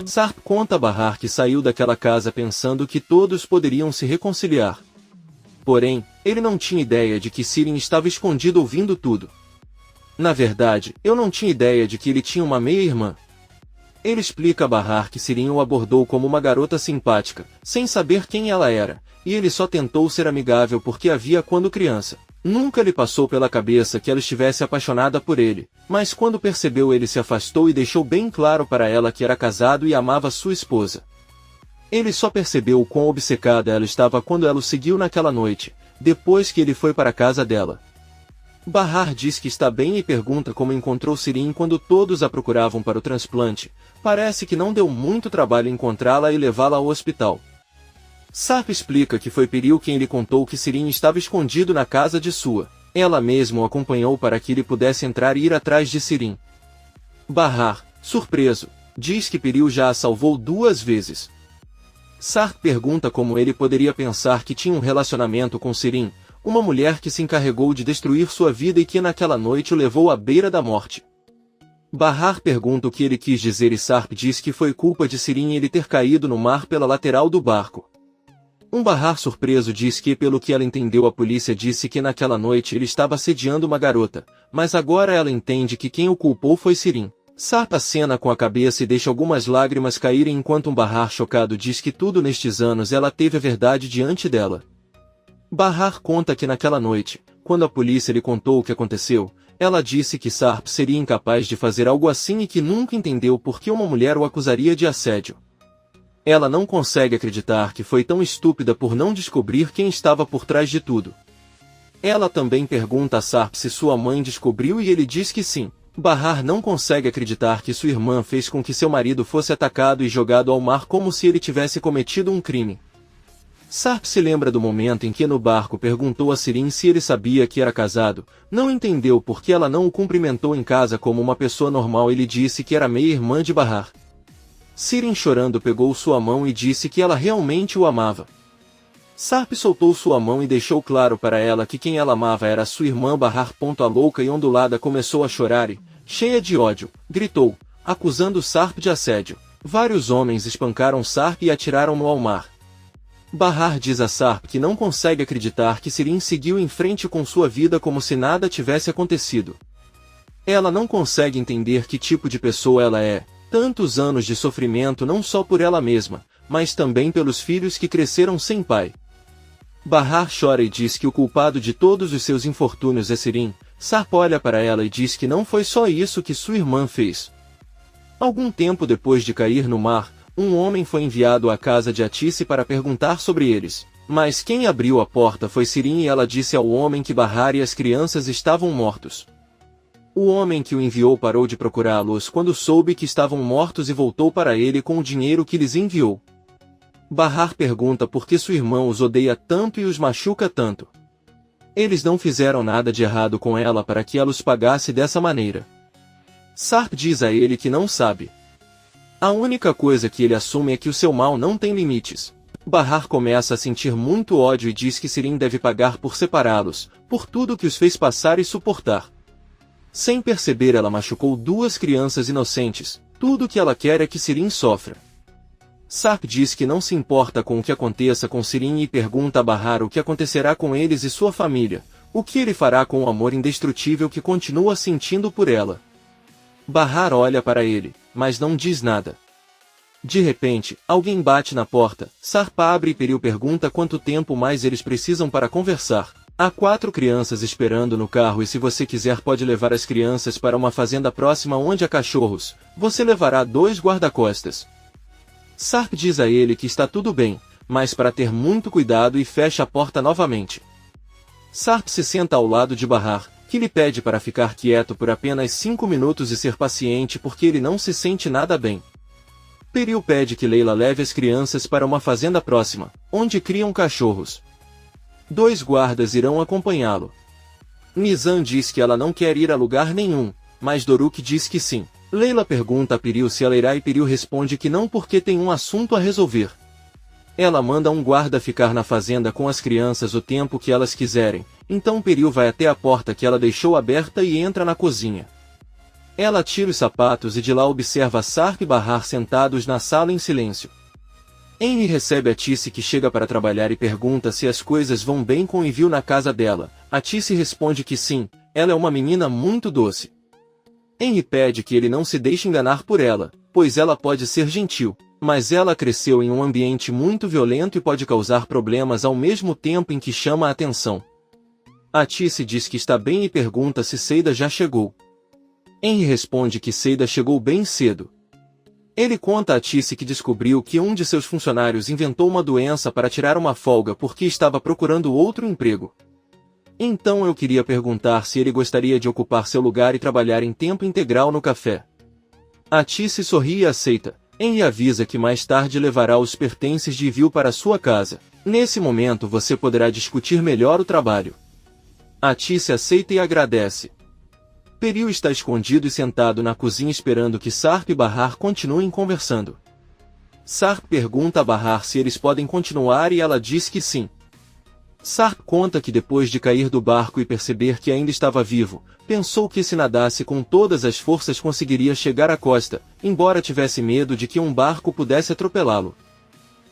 Sarp conta a Bahar que saiu daquela casa pensando que todos poderiam se reconciliar. Porém, ele não tinha ideia de que Sirin estava escondido ouvindo tudo. Na verdade, eu não tinha ideia de que ele tinha uma meia-irmã. Ele explica a Bahar que Sirin o abordou como uma garota simpática, sem saber quem ela era, e ele só tentou ser amigável porque a via quando criança. Nunca lhe passou pela cabeça que ela estivesse apaixonada por ele, mas quando percebeu ele se afastou e deixou bem claro para ela que era casado e amava sua esposa. Ele só percebeu o quão obcecada ela estava quando ela o seguiu naquela noite, depois que ele foi para a casa dela. Bahar diz que está bem e pergunta como encontrou Sirin quando todos a procuravam para o transplante. Parece que não deu muito trabalho encontrá-la e levá-la ao hospital. Sarp explica que foi Peril quem lhe contou que Sirin estava escondido na casa de sua. Ela mesma o acompanhou para que ele pudesse entrar e ir atrás de Sirin. Bahar, surpreso, diz que Peril já a salvou 2 vezes. Sarp pergunta como ele poderia pensar que tinha um relacionamento com Sirin, uma mulher que se encarregou de destruir sua vida e que naquela noite o levou à beira da morte. Bahar pergunta o que ele quis dizer e Sarp diz que foi culpa de Sirin ele ter caído no mar pela lateral do barco. Bahar surpreso diz que pelo que ela entendeu a polícia disse que naquela noite ele estava assediando uma garota, mas agora ela entende que quem o culpou foi Sirin. Sarp acena com a cabeça e deixa algumas lágrimas caírem enquanto Bahar chocado diz que tudo nestes anos ela teve a verdade diante dela. Bahar conta que naquela noite, quando a polícia lhe contou o que aconteceu, ela disse que Sarp seria incapaz de fazer algo assim e que nunca entendeu por que uma mulher o acusaria de assédio. Ela não consegue acreditar que foi tão estúpida por não descobrir quem estava por trás de tudo. Ela também pergunta a Sarp se sua mãe descobriu e ele diz que sim. Bahar não consegue acreditar que sua irmã fez com que seu marido fosse atacado e jogado ao mar como se ele tivesse cometido um crime. Sarp se lembra do momento em que no barco perguntou a Sirin se ele sabia que era casado, não entendeu por que ela não o cumprimentou em casa como uma pessoa normal e lhe disse que era meia-irmã de Bahar. Sirin chorando pegou sua mão e disse que ela realmente o amava. Sarp soltou sua mão e deixou claro para ela que quem ela amava era sua irmã Bahar. A louca e ondulada começou a chorar e, cheia de ódio, gritou, acusando Sarp de assédio. Vários homens espancaram Sarp e atiraram-no ao mar. Bahar diz a Sarp que não consegue acreditar que Sirin seguiu em frente com sua vida como se nada tivesse acontecido. Ela não consegue entender que tipo de pessoa ela é. Tantos anos de sofrimento não só por ela mesma, mas também pelos filhos que cresceram sem pai. Bahar chora e diz que o culpado de todos os seus infortúnios é Sirin. Sarp olha para ela e diz que não foi só isso que sua irmã fez. Algum tempo depois de cair no mar, um homem foi enviado à casa de Atice para perguntar sobre eles. Mas quem abriu a porta foi Sirin e ela disse ao homem que Bahar e as crianças estavam mortos. O homem que o enviou parou de procurá-los quando soube que estavam mortos e voltou para ele com o dinheiro que lhes enviou. Bahar pergunta por que sua irmã os odeia tanto e os machuca tanto. Eles não fizeram nada de errado com ela para que ela os pagasse dessa maneira. Sarp diz a ele que não sabe. A única coisa que ele assume é que o seu mal não tem limites. Bahar começa a sentir muito ódio e diz que Sirin deve pagar por separá-los, por tudo que os fez passar e suportar. Sem perceber, ela machucou 2 crianças inocentes. Tudo que ela quer é que Sirin sofra. Sarp diz que não se importa com o que aconteça com Sirin e pergunta a Bahar o que acontecerá com eles e sua família, o que ele fará com o amor indestrutível que continua sentindo por ela. Bahar olha para ele, mas não diz nada. De repente, alguém bate na porta. Sarp abre e Peril pergunta quanto tempo mais eles precisam para conversar. Há 4 crianças esperando no carro e se você quiser pode levar as crianças para uma fazenda próxima onde há cachorros. Você levará 2 guarda-costas. Sarp diz a ele que está tudo bem, mas para ter muito cuidado e fecha a porta novamente. Sarp se senta ao lado de Bahar, que lhe pede para ficar quieto por apenas 5 minutos e ser paciente porque ele não se sente nada bem. Peril pede que Leila leve as crianças para uma fazenda próxima, onde criam cachorros. 2 guardas irão acompanhá-lo. Nizam diz que ela não quer ir a lugar nenhum, mas Doruk diz que sim. Leila pergunta a Peril se ela irá e Peril responde que não porque tem um assunto a resolver. Ela manda um guarda ficar na fazenda com as crianças o tempo que elas quiserem, então Peril vai até a porta que ela deixou aberta e entra na cozinha. Ela tira os sapatos e de lá observa Sarp e Bahar sentados na sala em silêncio. Henry recebe a Tissy que chega para trabalhar e pergunta se as coisas vão bem com Evil na casa dela. A Tissy responde que sim, ela é uma menina muito doce. Henry pede que ele não se deixe enganar por ela, pois ela pode ser gentil, mas ela cresceu em um ambiente muito violento e pode causar problemas ao mesmo tempo em que chama a atenção. A Tissy diz que está bem e pergunta se Seida já chegou. Henry responde que Seida chegou bem cedo. Ele conta a Tissy que descobriu que um de seus funcionários inventou uma doença para tirar uma folga porque estava procurando outro emprego. Então eu queria perguntar se ele gostaria de ocupar seu lugar e trabalhar em tempo integral no café. A Tissy sorri e aceita. Henry avisa que mais tarde levará os pertences de Evil para sua casa. Nesse momento você poderá discutir melhor o trabalho. A Tissy aceita e agradece. Peril está escondido e sentado na cozinha esperando que Sarp e Bahar continuem conversando. Sarp pergunta a Bahar se eles podem continuar e ela diz que sim. Sarp conta que depois de cair do barco e perceber que ainda estava vivo, pensou que se nadasse com todas as forças conseguiria chegar à costa, embora tivesse medo de que um barco pudesse atropelá-lo.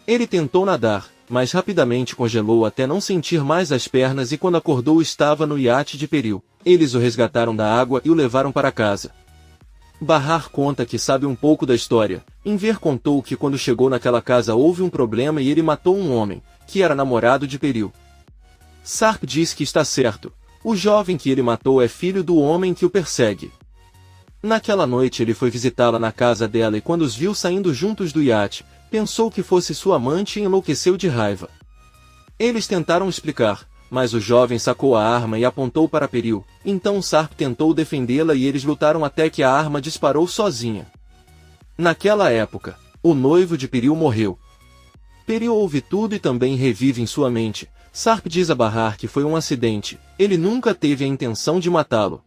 Ele tentou nadar, mas rapidamente congelou até não sentir mais as pernas e quando acordou estava no iate de Peril. Eles o resgataram da água e o levaram para casa. Bahar conta que sabe um pouco da história. Enver contou que quando chegou naquela casa houve um problema e ele matou um homem, que era namorado de Peril. Sarp diz que está certo. O jovem que ele matou é filho do homem que o persegue. Naquela noite ele foi visitá-la na casa dela e quando os viu saindo juntos do iate, pensou que fosse sua amante e enlouqueceu de raiva. Eles tentaram explicar, mas o jovem sacou a arma e apontou para Peril. Então Sarp tentou defendê-la e eles lutaram até que a arma disparou sozinha. Naquela época, o noivo de Peril morreu. Peril ouve tudo e também revive em sua mente. Sarp diz a Bahar que foi um acidente, ele nunca teve a intenção de matá-lo.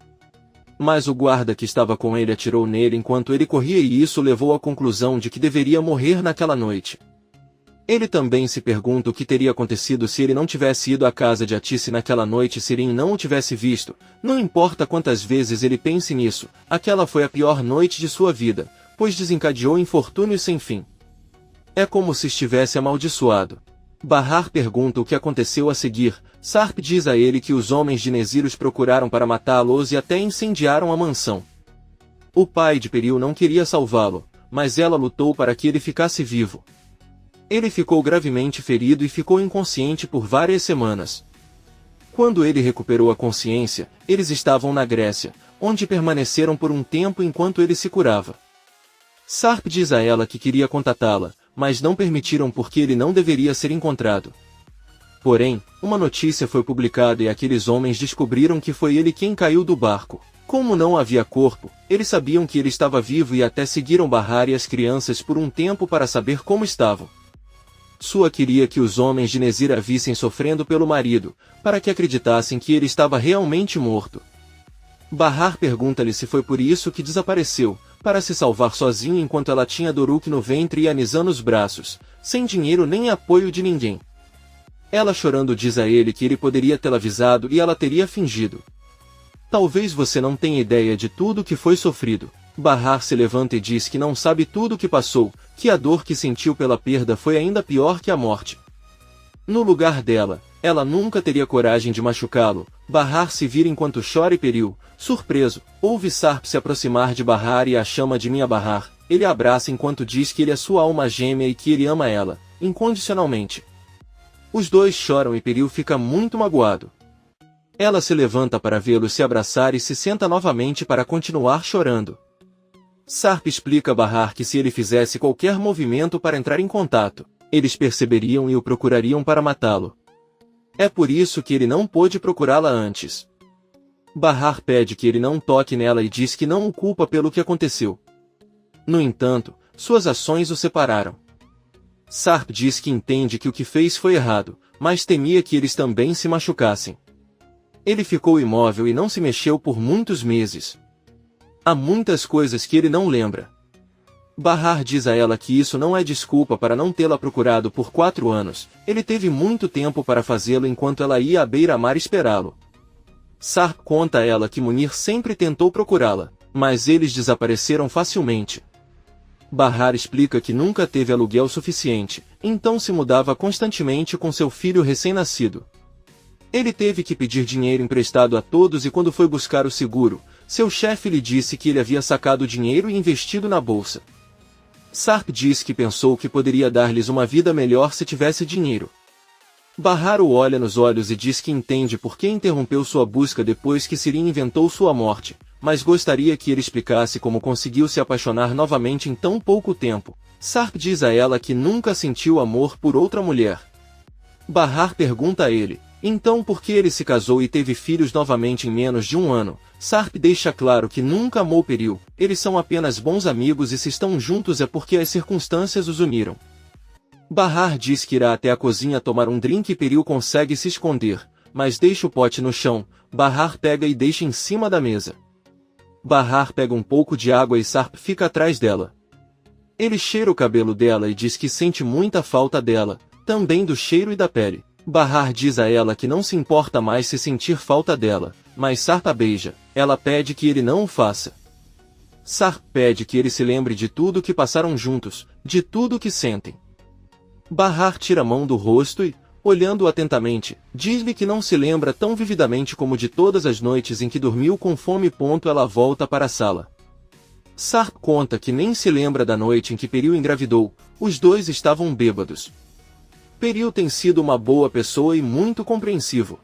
Mas o guarda que estava com ele atirou nele enquanto ele corria e isso levou à conclusão de que deveria morrer naquela noite. Ele também se pergunta o que teria acontecido se ele não tivesse ido à casa de Tissy naquela noite e Sirin não o tivesse visto. Não importa quantas vezes ele pense nisso, aquela foi a pior noite de sua vida, pois desencadeou infortúnios sem fim. É como se estivesse amaldiçoado. Bahar pergunta o que aconteceu a seguir. Sarp diz a ele que os homens de Nezir os procuraram para matá-los e até incendiaram a mansão. O pai de Peril não queria salvá-lo, mas ela lutou para que ele ficasse vivo. Ele ficou gravemente ferido e ficou inconsciente por várias semanas. Quando ele recuperou a consciência, eles estavam na Grécia, onde permaneceram por um tempo enquanto ele se curava. Sarp diz a ela que queria contatá-la, mas não permitiram porque ele não deveria ser encontrado. Porém, uma notícia foi publicada e aqueles homens descobriram que foi ele quem caiu do barco. Como não havia corpo, eles sabiam que ele estava vivo e até seguiram Bahar e as crianças por um tempo para saber como estavam. Sua queria que os homens de Nezir a vissem sofrendo pelo marido, para que acreditassem que ele estava realmente morto. Bahar pergunta-lhe se foi por isso que desapareceu, para se salvar sozinho enquanto ela tinha Doruk no ventre e Anizan nos braços, sem dinheiro nem apoio de ninguém. Ela chorando diz a ele que ele poderia tê-la avisado e ela teria fingido. Talvez você não tenha ideia de tudo o que foi sofrido. Bahar se levanta e diz que não sabe tudo o que passou, que a dor que sentiu pela perda foi ainda pior que a morte. No lugar dela, ela nunca teria coragem de machucá-lo. Bahar se vira enquanto chora e Peril, surpreso, ouve Sarp se aproximar de Bahar e a chama de minha Bahar. Ele a abraça enquanto diz que ele é sua alma gêmea e que ele ama ela, incondicionalmente. Os dois choram e Peril fica muito magoado. Ela se levanta para vê-lo se abraçar e se senta novamente para continuar chorando. Sarp explica a Bahar que se ele fizesse qualquer movimento para entrar em contato, eles perceberiam e o procurariam para matá-lo. É por isso que ele não pôde procurá-la antes. Bahar pede que ele não toque nela e diz que não o culpa pelo que aconteceu. No entanto, suas ações o separaram. Sarp diz que entende que o que fez foi errado, mas temia que eles também se machucassem. Ele ficou imóvel e não se mexeu por muitos meses. Há muitas coisas que ele não lembra. Bahar diz a ela que isso não é desculpa para não tê-la procurado por 4 anos, ele teve muito tempo para fazê-lo enquanto ela ia à beira-mar esperá-lo. Sarp conta a ela que Munir sempre tentou procurá-la, mas eles desapareceram facilmente. Bahar explica que nunca teve aluguel suficiente, então se mudava constantemente com seu filho recém-nascido. Ele teve que pedir dinheiro emprestado a todos e quando foi buscar o seguro, seu chefe lhe disse que ele havia sacado o dinheiro e investido na bolsa. Sarp diz que pensou que poderia dar-lhes uma vida melhor se tivesse dinheiro. Bahar o olha nos olhos e diz que entende por que interrompeu sua busca depois que Sirin inventou sua morte, mas gostaria que ele explicasse como conseguiu se apaixonar novamente em tão pouco tempo. Sarp diz a ela que nunca sentiu amor por outra mulher. Bahar pergunta a ele, então por que ele se casou e teve filhos novamente em menos de um ano? Sarp deixa claro que nunca amou Peril, eles são apenas bons amigos e se estão juntos é porque as circunstâncias os uniram. Bahar diz que irá até a cozinha tomar um drink e Peril consegue se esconder, mas deixa o pote no chão. Bahar pega e deixa em cima da mesa. Bahar pega um pouco de água e Sarp fica atrás dela. Ele cheira o cabelo dela e diz que sente muita falta dela, também do cheiro e da pele. Bahar diz a ela que não se importa mais se sentir falta dela, mas Sarp a beija. Ela pede que ele não o faça. Sarp pede que ele se lembre de tudo que passaram juntos, de tudo que sentem. Bahar tira a mão do rosto e, olhando-o atentamente, diz-lhe que não se lembra tão vividamente como de todas as noites em que dormiu com fome. Ela volta para a sala. Sarp conta que nem se lembra da noite em que Peril engravidou, os dois estavam bêbados. Peril tem sido uma boa pessoa e muito compreensivo.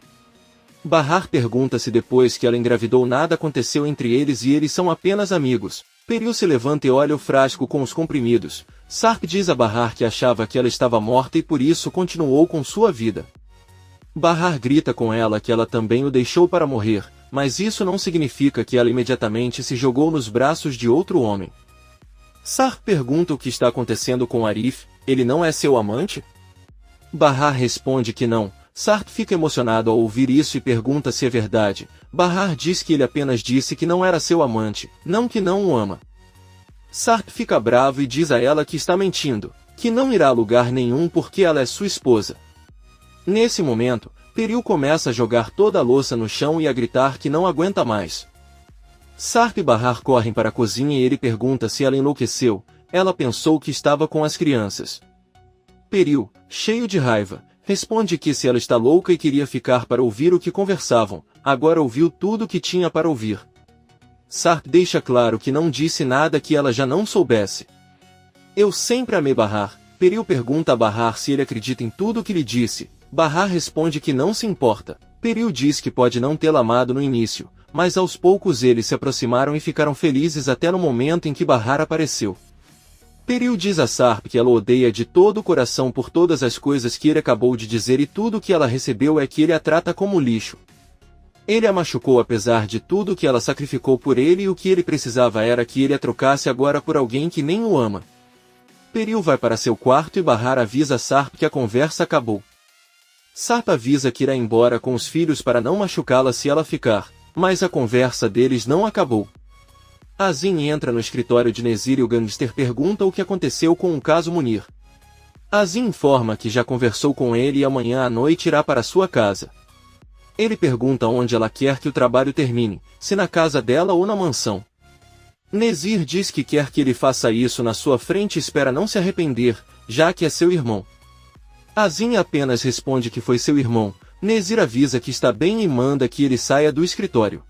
Bahar pergunta se depois que ela engravidou nada aconteceu entre eles e eles são apenas amigos. Peril se levanta e olha o frasco com os comprimidos. Sarp diz a Bahar que achava que ela estava morta e por isso continuou com sua vida. Bahar grita com ela que ela também o deixou para morrer, mas isso não significa que ela imediatamente se jogou nos braços de outro homem. Sarp pergunta o que está acontecendo com Arif, ele não é seu amante? Bahar responde que não. Sarp fica emocionado ao ouvir isso e pergunta se é verdade. Bahar diz que ele apenas disse que não era seu amante, não que não o ama. Sarp fica bravo e diz a ela que está mentindo, que não irá a lugar nenhum porque ela é sua esposa. Nesse momento, Peril começa a jogar toda a louça no chão e a gritar que não aguenta mais. Sarp e Bahar correm para a cozinha e ele pergunta se ela enlouqueceu. Ela pensou que estava com as crianças. Peril, cheio de raiva, responde que se ela está louca e queria ficar para ouvir o que conversavam, agora ouviu tudo o que tinha para ouvir. Sarp deixa claro que não disse nada que ela já não soubesse. Eu sempre amei Bahar. Peril pergunta a Bahar se ele acredita em tudo o que lhe disse. Bahar responde que não se importa. Peril diz que pode não tê-la amado no início, mas aos poucos eles se aproximaram e ficaram felizes até no momento em que Bahar apareceu. Peril diz a Sarp que ela o odeia de todo o coração por todas as coisas que ele acabou de dizer e tudo o que ela recebeu é que ele a trata como lixo. Ele a machucou apesar de tudo que ela sacrificou por ele e o que ele precisava era que ele a trocasse agora por alguém que nem o ama. Peril vai para seu quarto e Bahar avisa a Sarp que a conversa acabou. Sarp avisa que irá embora com os filhos para não machucá-la se ela ficar, mas a conversa deles não acabou. Azim entra no escritório de Nezir e o gangster pergunta o que aconteceu com o caso Munir. Azim informa que já conversou com ele e amanhã à noite irá para sua casa. Ele pergunta onde ela quer que o trabalho termine, se na casa dela ou na mansão. Nezir diz que quer que ele faça isso na sua frente e espera não se arrepender, já que é seu irmão. Azim apenas responde que foi seu irmão. Nezir avisa que está bem e manda que ele saia do escritório.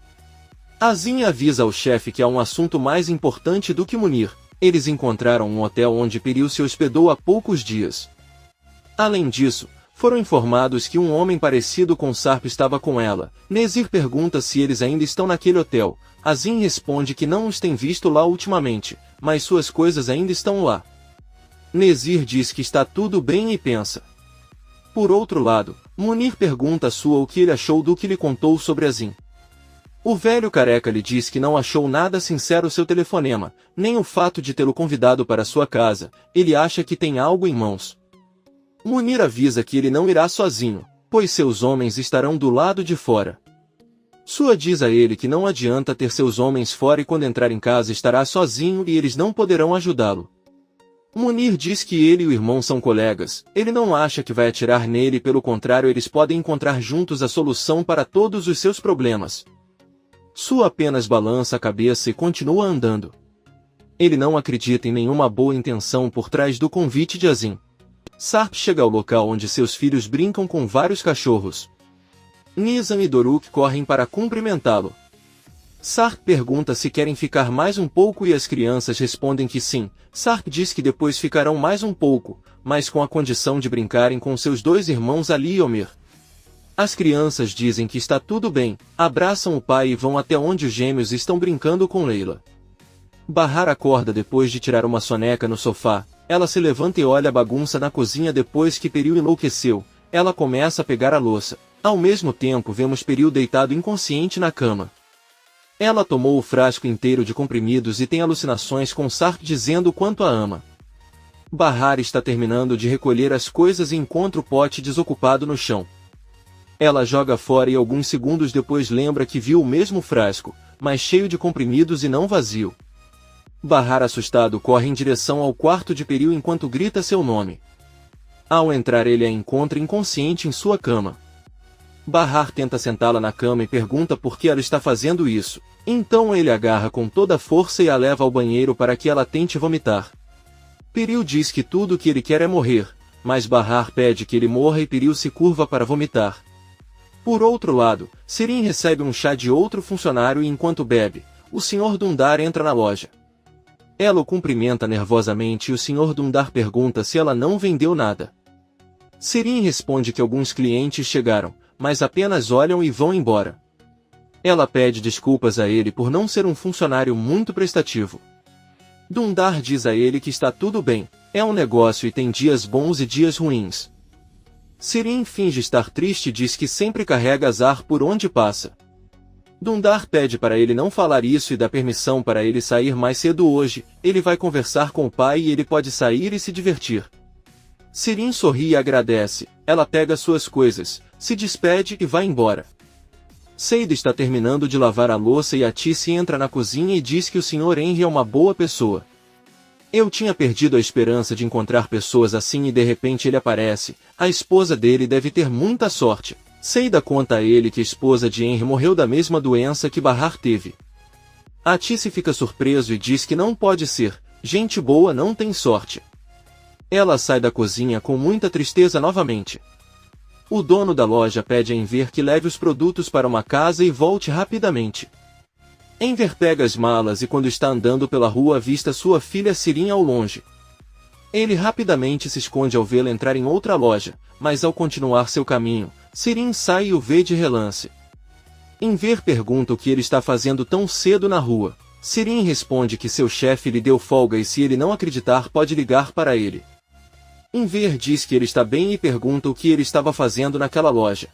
Azim avisa ao chefe que há um assunto mais importante do que Munir. Eles encontraram um hotel onde Peril se hospedou há poucos dias. Além disso, foram informados que um homem parecido com Sarp estava com ela. Nezir pergunta se eles ainda estão naquele hotel. Azim responde que não os tem visto lá ultimamente, mas suas coisas ainda estão lá. Nezir diz que está tudo bem e pensa. Por outro lado, Munir pergunta a Sua o que ele achou do que lhe contou sobre Azim. O velho careca lhe diz que não achou nada sincero seu telefonema, nem o fato de tê-lo convidado para sua casa. Ele acha que tem algo em mãos. Munir avisa que ele não irá sozinho, pois seus homens estarão do lado de fora. Sua diz a ele que não adianta ter seus homens fora e quando entrar em casa estará sozinho e eles não poderão ajudá-lo. Munir diz que ele e o irmão são colegas, ele não acha que vai atirar nele, pelo contrário eles podem encontrar juntos a solução para todos os seus problemas. Sua apenas balança a cabeça e continua andando. Ele não acredita em nenhuma boa intenção por trás do convite de Azim. Sarp chega ao local onde seus filhos brincam com vários cachorros. Nizam e Doruk correm para cumprimentá-lo. Sarp pergunta se querem ficar mais um pouco e as crianças respondem que sim. Sarp diz que depois ficarão mais um pouco, mas com a condição de brincarem com seus dois irmãos Ali e Omer. As crianças dizem que está tudo bem, abraçam o pai e vão até onde os gêmeos estão brincando com Leila. Bahar acorda depois de tirar uma soneca no sofá. Ela se levanta e olha a bagunça na cozinha depois que Peril enlouqueceu. Ela começa a pegar a louça. Ao mesmo tempo vemos Peril deitado inconsciente na cama. Ela tomou o frasco inteiro de comprimidos e tem alucinações com Sarp dizendo o quanto a ama. Bahar está terminando de recolher as coisas e encontra o pote desocupado no chão. Ela joga fora e alguns segundos depois lembra que viu o mesmo frasco, mas cheio de comprimidos e não vazio. Bahar assustado corre em direção ao quarto de Peril enquanto grita seu nome. Ao entrar ele a encontra inconsciente em sua cama. Bahar tenta sentá-la na cama e pergunta por que ela está fazendo isso. Então ele agarra com toda a força e a leva ao banheiro para que ela tente vomitar. Peril diz que tudo o que ele quer é morrer, mas Bahar pede que ele morra e Peril se curva para vomitar. Por outro lado, Sirin recebe um chá de outro funcionário e enquanto bebe, o Sr. Dundar entra na loja. Ela o cumprimenta nervosamente e o Sr. Dundar pergunta se ela não vendeu nada. Sirin responde que alguns clientes chegaram, mas apenas olham e vão embora. Ela pede desculpas a ele por não ser um funcionário muito prestativo. Dundar diz a ele que está tudo bem, é um negócio e tem dias bons e dias ruins. Sirin finge estar triste e diz que sempre carrega azar por onde passa. Dundar pede para ele não falar isso e dá permissão para ele sair mais cedo hoje. Ele vai conversar com o pai e ele pode sair e se divertir. Sirin sorri e agradece. Ela pega suas coisas, se despede e vai embora. Seid está terminando de lavar a louça e a Tice entra na cozinha e diz que o Sr. Henry é uma boa pessoa. Eu tinha perdido a esperança de encontrar pessoas assim e de repente ele aparece. A esposa dele deve ter muita sorte. Seida conta a ele que a esposa de Henry morreu da mesma doença que Bahar teve. A Tice fica surpreso e diz que não pode ser, gente boa não tem sorte. Ela sai da cozinha com muita tristeza novamente. O dono da loja pede a Enver que leve os produtos para uma casa e volte rapidamente. Enver pega as malas e quando está andando pela rua avista sua filha Sirin ao longe. Ele rapidamente se esconde ao vê-la entrar em outra loja, mas ao continuar seu caminho, Sirin sai e o vê de relance. Enver pergunta o que ele está fazendo tão cedo na rua. Sirin responde que seu chefe lhe deu folga e se ele não acreditar pode ligar para ele. Enver diz que ele está bem e pergunta o que ele estava fazendo naquela loja.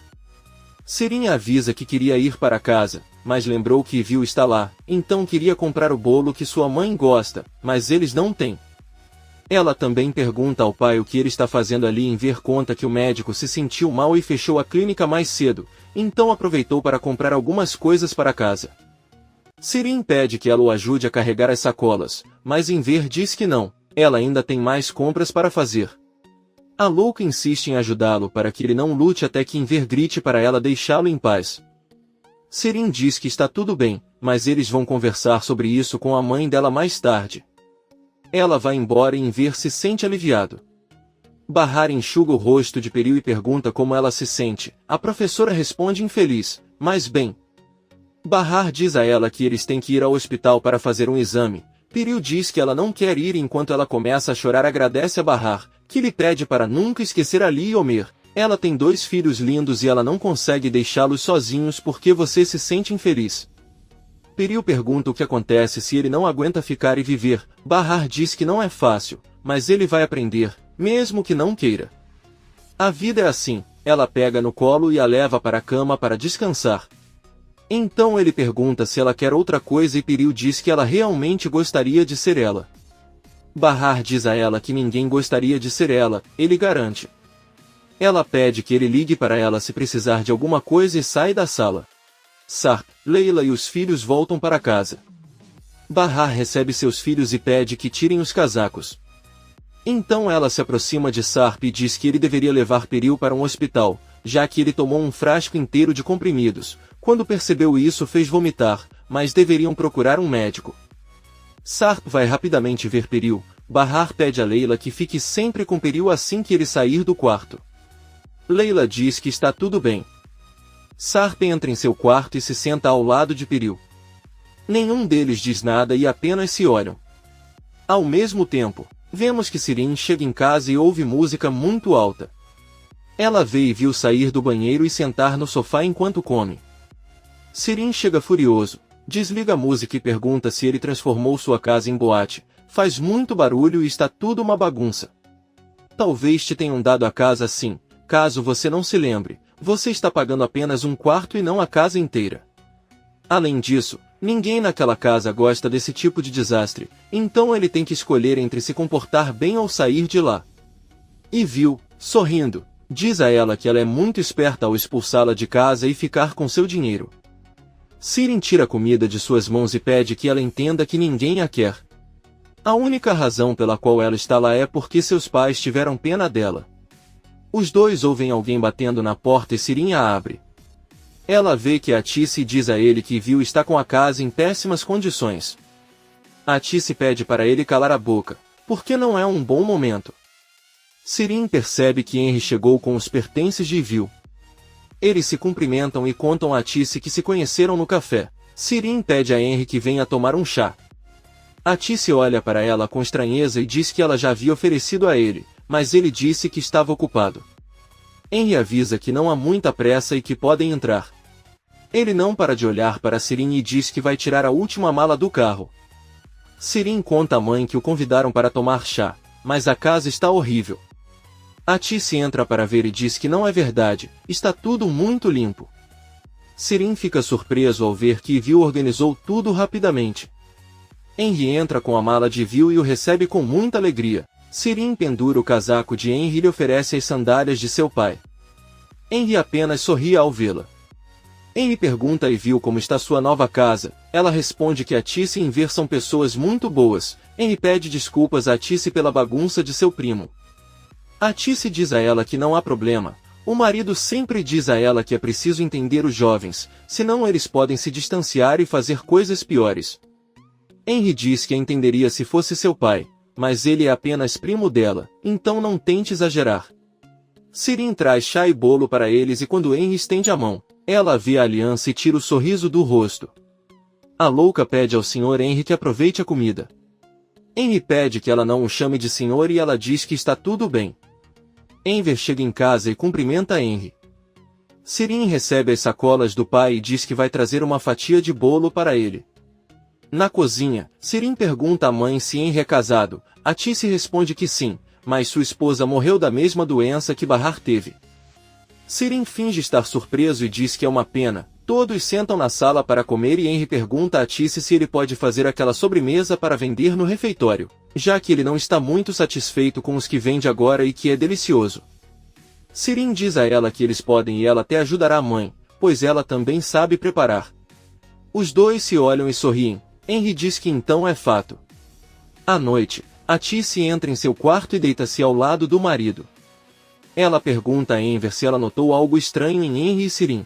Sirin avisa que queria ir para casa, mas lembrou que Viu está lá, então queria comprar o bolo que sua mãe gosta, mas eles não têm. Ela também pergunta ao pai o que ele está fazendo ali. Enver conta que o médico se sentiu mal e fechou a clínica mais cedo, então aproveitou para comprar algumas coisas para casa. Sirin pede que ela o ajude a carregar as sacolas, mas Enver diz que não, ela ainda tem mais compras para fazer. A louca insiste em ajudá-lo para que ele não lute até que Enver grite para ela deixá-lo em paz. Sirin diz que está tudo bem, mas eles vão conversar sobre isso com a mãe dela mais tarde. Ela vai embora e Enver se sente aliviado. Bahar enxuga o rosto de Peril e pergunta como ela se sente. A professora responde infeliz, mas bem. Bahar diz a ela que eles têm que ir ao hospital para fazer um exame. Peril diz que ela não quer ir enquanto ela começa a chorar. Agradece a Bahar, que lhe pede para nunca esquecer Ali e Omer. Ela tem 2 filhos lindos e ela não consegue deixá-los sozinhos porque você se sente infeliz. Peril pergunta o que acontece se ele não aguenta ficar e viver. Bahar diz que não é fácil, mas ele vai aprender, mesmo que não queira. A vida é assim, ela pega no colo e a leva para a cama para descansar. Então ele pergunta se ela quer outra coisa e Peril diz que ela realmente gostaria de ser ela. Bahar diz a ela que ninguém gostaria de ser ela, ele garante. Ela pede que ele ligue para ela se precisar de alguma coisa e sai da sala. Sarp, Leila e os filhos voltam para casa. Bahar recebe seus filhos e pede que tirem os casacos. Então ela se aproxima de Sarp e diz que ele deveria levar Peril para um hospital, já que ele tomou um frasco inteiro de comprimidos. Quando percebeu isso fez vomitar, mas deveriam procurar um médico. Sarp vai rapidamente ver Peril. Bahar pede a Leila que fique sempre com Peril assim que ele sair do quarto. Leila diz que está tudo bem. Sarp entra em seu quarto e se senta ao lado de Peril. Nenhum deles diz nada e apenas se olham. Ao mesmo tempo, vemos que Sirin chega em casa e ouve música muito alta. Ela vê e viu sair do banheiro e sentar no sofá enquanto come. Sirin chega furioso, desliga a música e pergunta se ele transformou sua casa em boate. Faz muito barulho e está tudo uma bagunça. Talvez te tenham dado a casa assim, caso você não se lembre, você está pagando apenas um quarto e não a casa inteira. Além disso, ninguém naquela casa gosta desse tipo de desastre, então ele tem que escolher entre se comportar bem ou sair de lá. E viu, sorrindo, diz a ela que ela é muito esperta ao expulsá-la de casa e ficar com seu dinheiro. Sirin tira a comida de suas mãos e pede que ela entenda que ninguém a quer. A única razão pela qual ela está lá é porque seus pais tiveram pena dela. Os dois ouvem alguém batendo na porta e Sirin a abre. Ela vê que a Tice diz a ele que viu está com a casa em péssimas condições. A Tice pede para ele calar a boca, porque não é um bom momento. Sirin percebe que Henry chegou com os pertences de Viu. Eles se cumprimentam e contam a Tice que se conheceram no café. Sirin pede a Henry que venha tomar um chá. A Tice olha para ela com estranheza e diz que ela já havia oferecido a ele, mas ele disse que estava ocupado. Henry avisa que não há muita pressa e que podem entrar. Ele não para de olhar para Sirin e diz que vai tirar a última mala do carro. Sirin conta à mãe que o convidaram para tomar chá, mas a casa está horrível. A Tice entra para ver e diz que não é verdade, está tudo muito limpo. Sirin fica surpreso ao ver que Viu organizou tudo rapidamente. Henry entra com a mala de Viu e o recebe com muita alegria. Sirin pendura o casaco de Henry e lhe oferece as sandálias de seu pai. Henry apenas sorri ao vê-la. Henry pergunta a Viu como está sua nova casa. Ela responde que a Tice e Ver são pessoas muito boas. Henry pede desculpas a Tice pela bagunça de seu primo. A Tice diz a ela que não há problema. O marido sempre diz a ela que é preciso entender os jovens, senão eles podem se distanciar e fazer coisas piores. Henry diz que a entenderia se fosse seu pai, mas ele é apenas primo dela, então não tente exagerar. Sirin traz chá e bolo para eles e quando Henry estende a mão, ela vê a aliança e tira o sorriso do rosto. A louca pede ao Sr. Henry que aproveite a comida. Henry pede que ela não o chame de senhor e ela diz que está tudo bem. Enver chega em casa e cumprimenta Henry. Sirin recebe as sacolas do pai e diz que vai trazer uma fatia de bolo para ele. Na cozinha, Sirin pergunta à mãe se Henry é casado. A Tice responde que sim, mas sua esposa morreu da mesma doença que Bahar teve. Sirin finge estar surpreso e diz que é uma pena. Todos sentam na sala para comer e Henry pergunta a Tice se ele pode fazer aquela sobremesa para vender no refeitório, já que ele não está muito satisfeito com os que vende agora e que é delicioso. Sirin diz a ela que eles podem e ela até ajudará a mãe, pois ela também sabe preparar. Os dois se olham e sorriem. Henry diz que então é fato. À noite, a Tice entra em seu quarto e deita-se ao lado do marido. Ela pergunta a Enver se ela notou algo estranho em Henry e Sirin.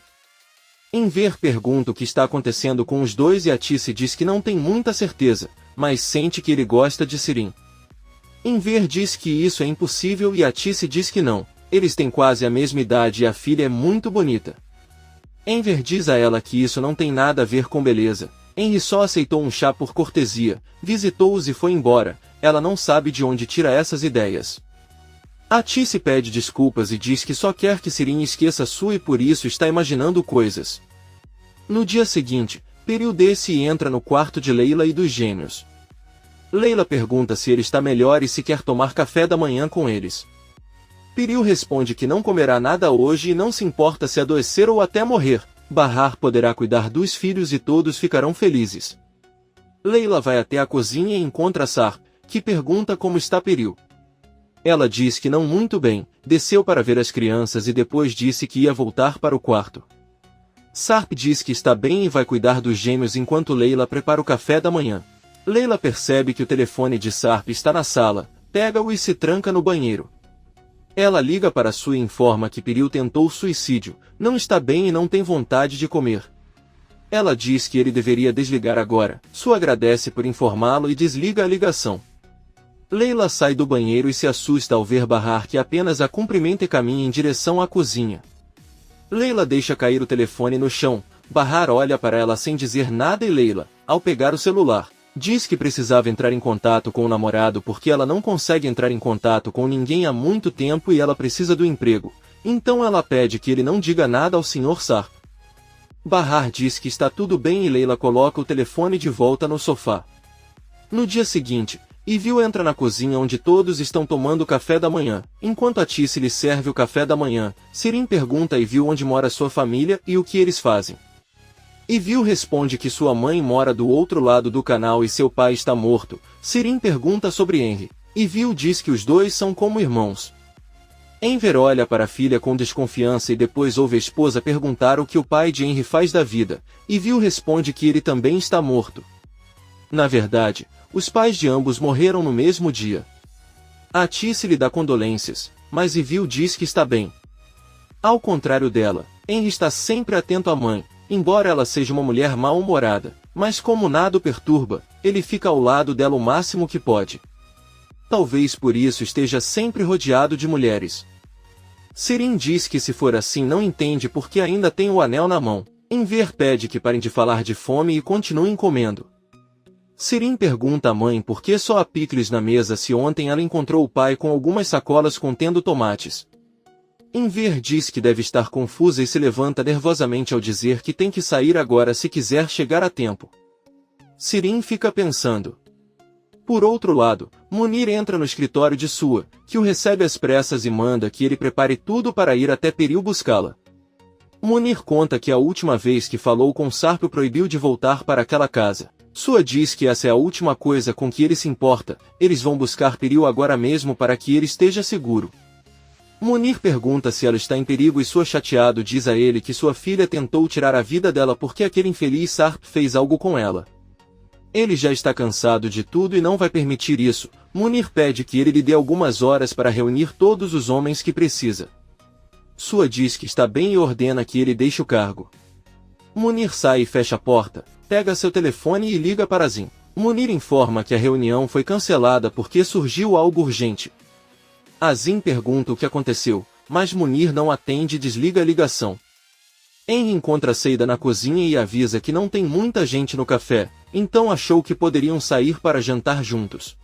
Enver pergunta o que está acontecendo com os dois e a Tice diz que não tem muita certeza, mas sente que ele gosta de Sirin. Enver diz que isso é impossível e a Tice diz que não, eles têm quase a mesma idade e a filha é muito bonita. Enver diz a ela que isso não tem nada a ver com beleza. Henry só aceitou um chá por cortesia, visitou-os e foi embora. Ela não sabe de onde tira essas ideias. A Tice pede desculpas e diz que só quer que Sirin esqueça sua e por isso está imaginando coisas. No dia seguinte, Peril desce e entra no quarto de Leila e dos gêmeos. Leila pergunta se ele está melhor e se quer tomar café da manhã com eles. Peril responde que não comerá nada hoje e não se importa se adoecer ou até morrer. Bahar poderá cuidar dos filhos e todos ficarão felizes. Leila vai até a cozinha e encontra Sarp, que pergunta como está Peril. Ela diz que não muito bem, desceu para ver as crianças e depois disse que ia voltar para o quarto. Sarp diz que está bem e vai cuidar dos gêmeos enquanto Leila prepara o café da manhã. Leila percebe que o telefone de Sarp está na sala, pega-o e se tranca no banheiro. Ela liga para Sue e informa que Peril tentou suicídio, não está bem e não tem vontade de comer. Ela diz que ele deveria desligar agora. Sue agradece por informá-lo e desliga a ligação. Leila sai do banheiro e se assusta ao ver Bahar, que apenas a cumprimenta e caminha em direção à cozinha. Leila deixa cair o telefone no chão. Bahar olha para ela sem dizer nada e Leila, ao pegar o celular, diz que precisava entrar em contato com o namorado porque ela não consegue entrar em contato com ninguém há muito tempo e ela precisa do emprego. Então ela pede que ele não diga nada ao Sr. Sar. Bahar diz que está tudo bem e Leila coloca o telefone de volta no sofá. No dia seguinte, Ivil entra na cozinha onde todos estão tomando café da manhã. Enquanto a Tice lhe serve o café da manhã, Sirin pergunta a Ivil onde mora sua família e o que eles fazem. Ivil responde que sua mãe mora do outro lado do canal e seu pai está morto. Sirin pergunta sobre Henry. Ivil diz que os dois são como irmãos. Enver olha para a filha com desconfiança e depois ouve a esposa perguntar o que o pai de Henry faz da vida. Ivil responde que ele também está morto. Na verdade, os pais de ambos morreram no mesmo dia. A Tice lhe dá condolências, mas Ivil diz que está bem. Ao contrário dela, Henry está sempre atento à mãe. Embora ela seja uma mulher mal-humorada, mas como nada o perturba, ele fica ao lado dela o máximo que pode. Talvez por isso esteja sempre rodeado de mulheres. Sirin diz que se for assim não entende porque ainda tem o anel na mão. Enver pede que parem de falar de fome e continuem comendo. Sirin pergunta à mãe por que só há picles na mesa se ontem ela encontrou o pai com algumas sacolas contendo tomates. Enver diz que deve estar confusa e se levanta nervosamente ao dizer que tem que sair agora se quiser chegar a tempo. Sirin fica pensando. Por outro lado, Munir entra no escritório de Sua, que o recebe às pressas e manda que ele prepare tudo para ir até Peril buscá-la. Munir conta que a última vez que falou com Sarp o proibiu de voltar para aquela casa. Sua diz que essa é a última coisa com que ele se importa, eles vão buscar Peril agora mesmo para que ele esteja seguro. Munir pergunta se ela está em perigo e Sua chateado diz a ele que sua filha tentou tirar a vida dela porque aquele infeliz Sarp fez algo com ela. Ele já está cansado de tudo e não vai permitir isso. Munir pede que ele lhe dê algumas horas para reunir todos os homens que precisa. Sua diz que está bem e ordena que ele deixe o cargo. Munir sai e fecha a porta, pega seu telefone e liga para Zin. Munir informa que a reunião foi cancelada porque surgiu algo urgente. Azim pergunta o que aconteceu, mas Munir não atende e desliga a ligação. Henry encontra Seida na cozinha e avisa que não tem muita gente no café, então achou que poderiam sair para jantar juntos.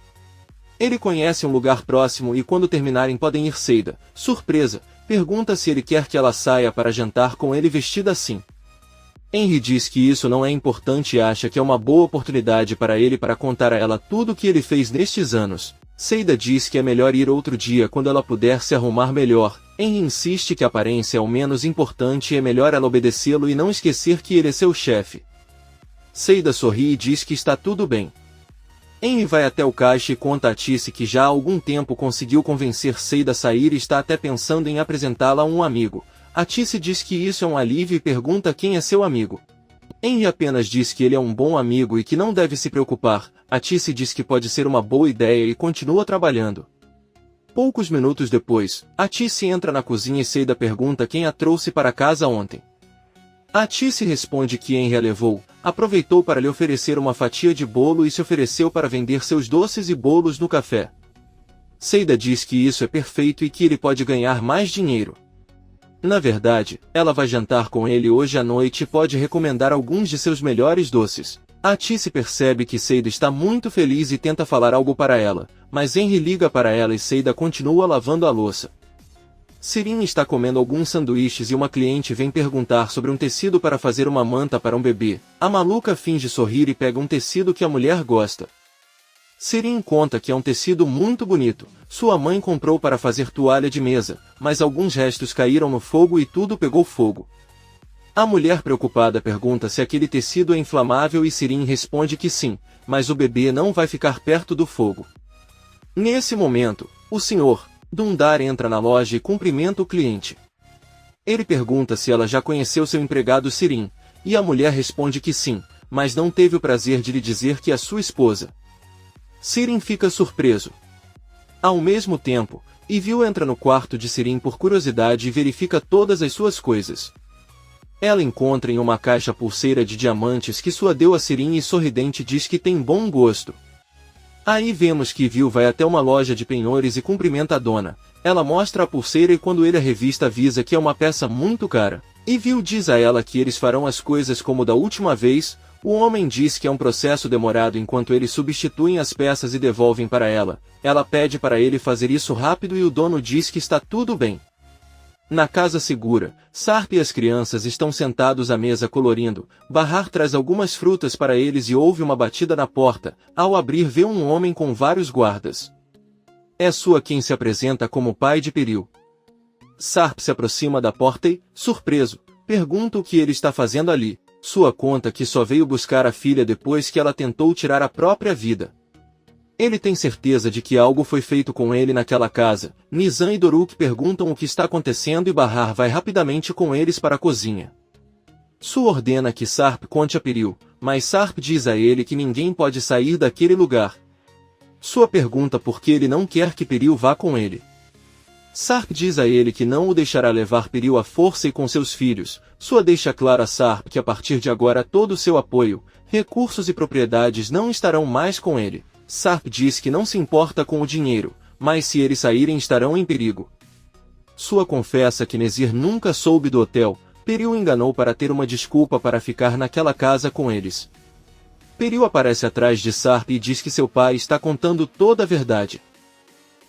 Ele conhece um lugar próximo e quando terminarem podem ir. Seida, surpresa, pergunta se ele quer que ela saia para jantar com ele vestida assim. Henry diz que isso não é importante e acha que é uma boa oportunidade para ele para contar a ela tudo o que ele fez nestes anos. Seida diz que é melhor ir outro dia quando ela puder se arrumar melhor. Henry insiste que a aparência é o menos importante e é melhor ela obedecê-lo e não esquecer que ele é seu chefe. Seida sorri e diz que está tudo bem. Henry vai até o caixa e conta a Tice que já há algum tempo conseguiu convencer Seida a sair e está até pensando em apresentá-la a um amigo. A Tice diz que isso é um alívio e pergunta quem é seu amigo. Henry apenas diz que ele é um bom amigo e que não deve se preocupar. A Tice diz que pode ser uma boa ideia e continua trabalhando. Poucos minutos depois, a Tice entra na cozinha e Seida pergunta quem a trouxe para casa ontem. A Tice responde que Henry a levou, aproveitou para lhe oferecer uma fatia de bolo e se ofereceu para vender seus doces e bolos no café. Seida diz que isso é perfeito e que ele pode ganhar mais dinheiro. Na verdade, ela vai jantar com ele hoje à noite e pode recomendar alguns de seus melhores doces. A Tice percebe que Seida está muito feliz e tenta falar algo para ela, mas Henry liga para ela e Seida continua lavando a louça. Sirin está comendo alguns sanduíches e uma cliente vem perguntar sobre um tecido para fazer uma manta para um bebê. A maluca finge sorrir e pega um tecido que a mulher gosta. Sirin conta que é um tecido muito bonito. Sua mãe comprou para fazer toalha de mesa, mas alguns restos caíram no fogo e tudo pegou fogo. A mulher preocupada pergunta se aquele tecido é inflamável e Sirin responde que sim, mas o bebê não vai ficar perto do fogo. Nesse momento, o Sr. Dundar entra na loja e cumprimenta o cliente. Ele pergunta se ela já conheceu seu empregado Sirin, e a mulher responde que sim, mas não teve o prazer de lhe dizer que é sua esposa. Sirin fica surpreso. Ao mesmo tempo, Ivil entra no quarto de Sirin por curiosidade e verifica todas as suas coisas. Ela encontra em uma caixa pulseira de diamantes que sua deu a Sirin e sorridente diz que tem bom gosto. Aí vemos que Vil vai até uma loja de penhores e cumprimenta a dona. Ela mostra a pulseira e quando ele a revista avisa que é uma peça muito cara. E Vil diz a ela que eles farão as coisas como da última vez. O homem diz que é um processo demorado enquanto eles substituem as peças e devolvem para ela. Ela pede para ele fazer isso rápido e o dono diz que está tudo bem. Na casa segura, Sarp e as crianças estão sentados à mesa colorindo. Bahar traz algumas frutas para eles e ouve uma batida na porta. Ao abrir vê um homem com vários guardas. É Sua quem se apresenta como pai de Peril. Sarp se aproxima da porta e, surpreso, pergunta o que ele está fazendo ali. Sua conta que só veio buscar a filha depois que ela tentou tirar a própria vida. Ele tem certeza de que algo foi feito com ele naquela casa. Nizam e Doruk perguntam o que está acontecendo e Bahar vai rapidamente com eles para a cozinha. Su ordena que Sarp conte a Peril, mas Sarp diz a ele que ninguém pode sair daquele lugar. Sua pergunta por que ele não quer que Peril vá com ele. Sarp diz a ele que não o deixará levar Peril à força e com seus filhos. Sua deixa claro a Sarp que a partir de agora todo o seu apoio, recursos e propriedades não estarão mais com ele. Sarp diz que não se importa com o dinheiro, mas se eles saírem estarão em perigo. Sua confessa que Nezir nunca soube do hotel. Peril enganou para ter uma desculpa para ficar naquela casa com eles. Peril aparece atrás de Sarp e diz que seu pai está contando toda a verdade.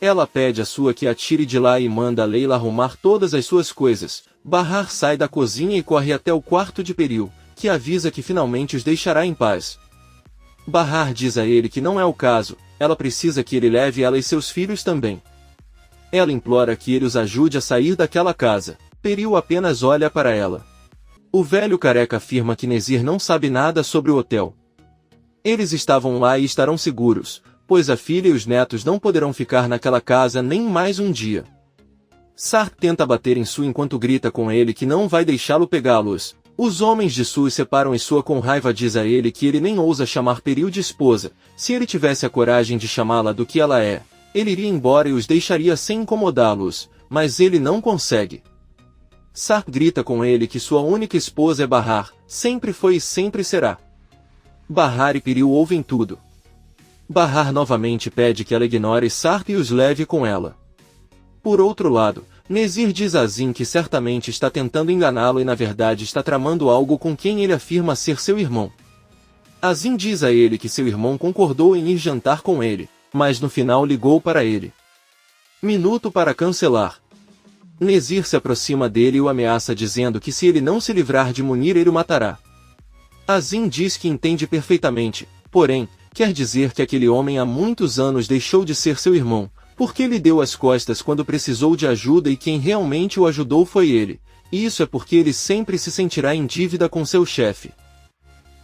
Ela pede a Sua que a tire de lá e manda a Leila arrumar todas as suas coisas. Bahar sai da cozinha e corre até o quarto de Peril, que avisa que finalmente os deixará em paz. Bahar diz a ele que não é o caso, ela precisa que ele leve ela e seus filhos também. Ela implora que ele os ajude a sair daquela casa. Peril apenas olha para ela. O velho careca afirma que Nezir não sabe nada sobre o hotel. Eles estavam lá e estarão seguros, pois a filha e os netos não poderão ficar naquela casa nem mais um dia. Sarp tenta bater em Su enquanto grita com ele que não vai deixá-lo pegá-los. Os homens de Su separam e Sua com raiva diz a ele que ele nem ousa chamar Peril de esposa. Se ele tivesse a coragem de chamá-la do que ela é, ele iria embora e os deixaria sem incomodá-los, mas ele não consegue. Sarp grita com ele que sua única esposa é Bahar, sempre foi e sempre será. Bahar e Peril ouvem tudo. Bahar novamente pede que ela ignore Sarp e os leve com ela. Por outro lado, Nezir diz a Azim que certamente está tentando enganá-lo e na verdade está tramando algo com quem ele afirma ser seu irmão. Azim diz a ele que seu irmão concordou em ir jantar com ele, mas no final ligou para ele. Minuto para cancelar. Nezir se aproxima dele e o ameaça dizendo que se ele não se livrar de Munir ele o matará. Azim diz que entende perfeitamente, porém, quer dizer que aquele homem há muitos anos deixou de ser seu irmão, porque lhe deu as costas quando precisou de ajuda e quem realmente o ajudou foi ele. E isso é porque ele sempre se sentirá em dívida com seu chefe.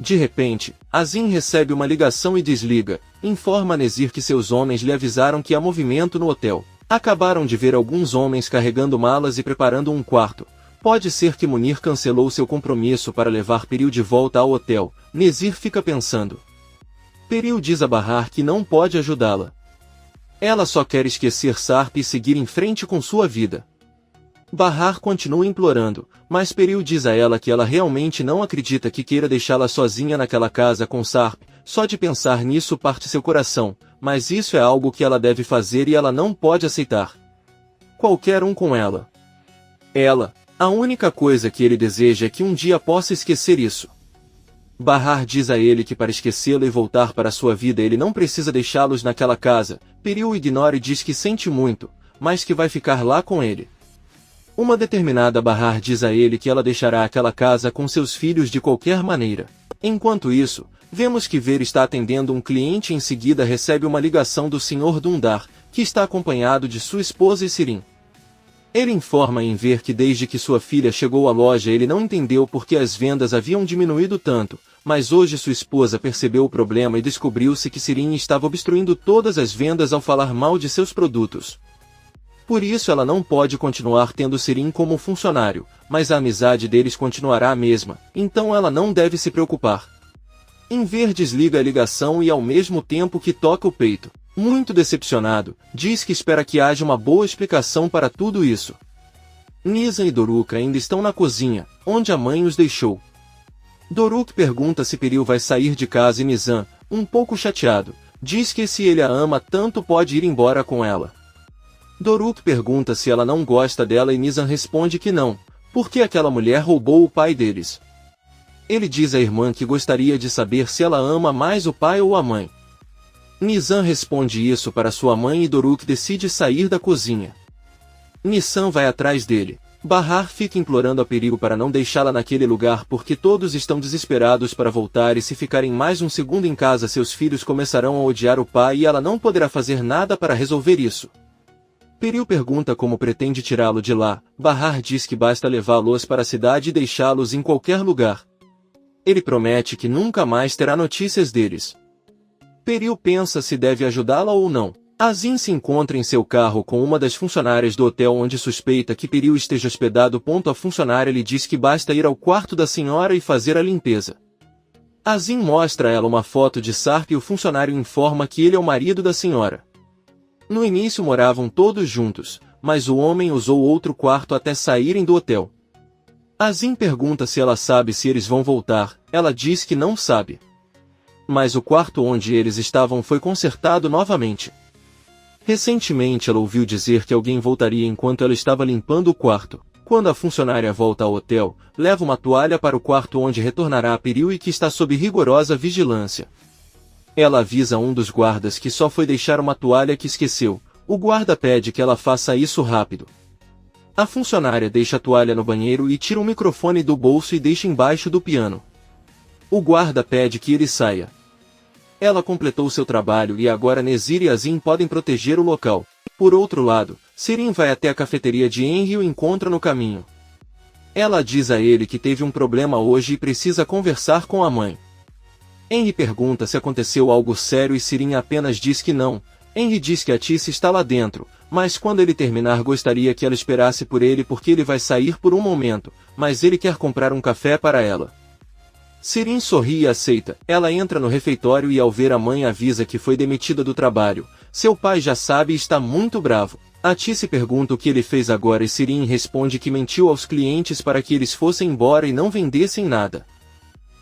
De repente, Azim recebe uma ligação e desliga, informa a Nezir que seus homens lhe avisaram que há movimento no hotel. Acabaram de ver alguns homens carregando malas e preparando um quarto. Pode ser que Munir cancelou seu compromisso para levar Peril de volta ao hotel. Nezir fica pensando. Peril diz a Bahar que não pode ajudá-la. Ela só quer esquecer Sarp e seguir em frente com sua vida. Bahar continua implorando, mas Peril diz a ela que ela realmente não acredita que queira deixá-la sozinha naquela casa com Sarp. Só de pensar nisso parte seu coração, mas isso é algo que ela deve fazer e ela não pode aceitar. Qualquer um com ela. Ela, a única coisa que ele deseja é que um dia possa esquecer isso. Bahar diz a ele que para esquecê-lo e voltar para sua vida ele não precisa deixá-los naquela casa. Peril o ignora e diz que sente muito, mas que vai ficar lá com ele. Uma determinada Bahar diz a ele que ela deixará aquela casa com seus filhos de qualquer maneira. Enquanto isso, vemos que Ver está atendendo um cliente e em seguida recebe uma ligação do Sr. Dundar, que está acompanhado de sua esposa e Sirin. Ele informa em Ver que desde que sua filha chegou à loja ele não entendeu por que as vendas haviam diminuído tanto, mas hoje sua esposa percebeu o problema e descobriu-se que Sirin estava obstruindo todas as vendas ao falar mal de seus produtos. Por isso ela não pode continuar tendo Sirin como funcionário, mas a amizade deles continuará a mesma, então ela não deve se preocupar. Em Ver desliga a ligação e ao mesmo tempo que toca o peito. Muito decepcionado, diz que espera que haja uma boa explicação para tudo isso. Nizam e Doruk ainda estão na cozinha, onde a mãe os deixou. Doruk pergunta se Peril vai sair de casa e Nizam, um pouco chateado, diz que se ele a ama tanto pode ir embora com ela. Doruk pergunta se ela não gosta dela e Nizam responde que não, porque aquela mulher roubou o pai deles. Ele diz à irmã que gostaria de saber se ela ama mais o pai ou a mãe. Nizam responde isso para sua mãe e Doruk decide sair da cozinha. Nizam vai atrás dele. Bahar fica implorando a Peril para não deixá-la naquele lugar porque todos estão desesperados para voltar e se ficarem mais um segundo em casa seus filhos começarão a odiar o pai e ela não poderá fazer nada para resolver isso. Peril pergunta como pretende tirá-lo de lá. Bahar diz que basta levá-los para a cidade e deixá-los em qualquer lugar. Ele promete que nunca mais terá notícias deles. Peril pensa se deve ajudá-la ou não. Azim se encontra em seu carro com uma das funcionárias do hotel onde suspeita que Peril esteja hospedado. A funcionária lhe diz que basta ir ao quarto da senhora e fazer a limpeza. Azim mostra a ela uma foto de Sarp e o funcionário informa que ele é o marido da senhora. No início moravam todos juntos, mas o homem usou outro quarto até saírem do hotel. Azim pergunta se ela sabe se eles vão voltar, ela diz que não sabe. Mas o quarto onde eles estavam foi consertado novamente. Recentemente ela ouviu dizer que alguém voltaria enquanto ela estava limpando o quarto. Quando a funcionária volta ao hotel, leva uma toalha para o quarto onde retornará a Peril e que está sob rigorosa vigilância. Ela avisa um dos guardas que só foi deixar uma toalha que esqueceu. O guarda pede que ela faça isso rápido. A funcionária deixa a toalha no banheiro e tira um microfone do bolso e deixa embaixo do piano. O guarda pede que ele saia. Ela completou seu trabalho e agora Nezir e Azim podem proteger o local. Por outro lado, Sirin vai até a cafeteria de Henry e o encontra no caminho. Ela diz a ele que teve um problema hoje e precisa conversar com a mãe. Henry pergunta se aconteceu algo sério e Sirin apenas diz que não. Henry diz que a Tice está lá dentro, mas quando ele terminar gostaria que ela esperasse por ele porque ele vai sair por um momento, mas ele quer comprar um café para ela. Sirin sorri e aceita. Ela entra no refeitório e ao ver a mãe avisa que foi demitida do trabalho. Seu pai já sabe e está muito bravo. A Tice pergunta o que ele fez agora e Sirin responde que mentiu aos clientes para que eles fossem embora e não vendessem nada.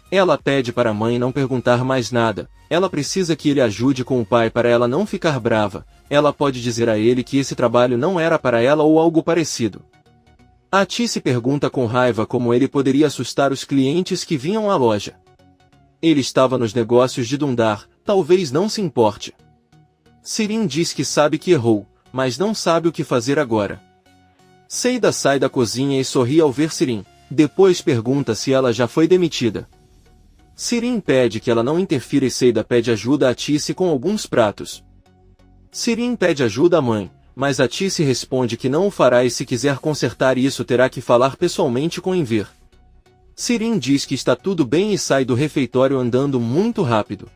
Ela pede para a mãe não perguntar mais nada. Ela precisa que ele ajude com o pai para ela não ficar brava. Ela pode dizer a ele que esse trabalho não era para ela ou algo parecido. A Tice pergunta com raiva como ele poderia assustar os clientes que vinham à loja. Ele estava nos negócios de Dundar, talvez não se importe. Sirin diz que sabe que errou, mas não sabe o que fazer agora. Seida sai da cozinha e sorri ao ver Sirin. Depois pergunta se ela já foi demitida. Sirin pede que ela não interfira e Seida pede ajuda a Tice com alguns pratos. Sirin pede ajuda à mãe, mas a Tice responde que não o fará e se quiser consertar isso terá que falar pessoalmente com Enver. Sirin diz que está tudo bem e sai do refeitório andando muito rápido.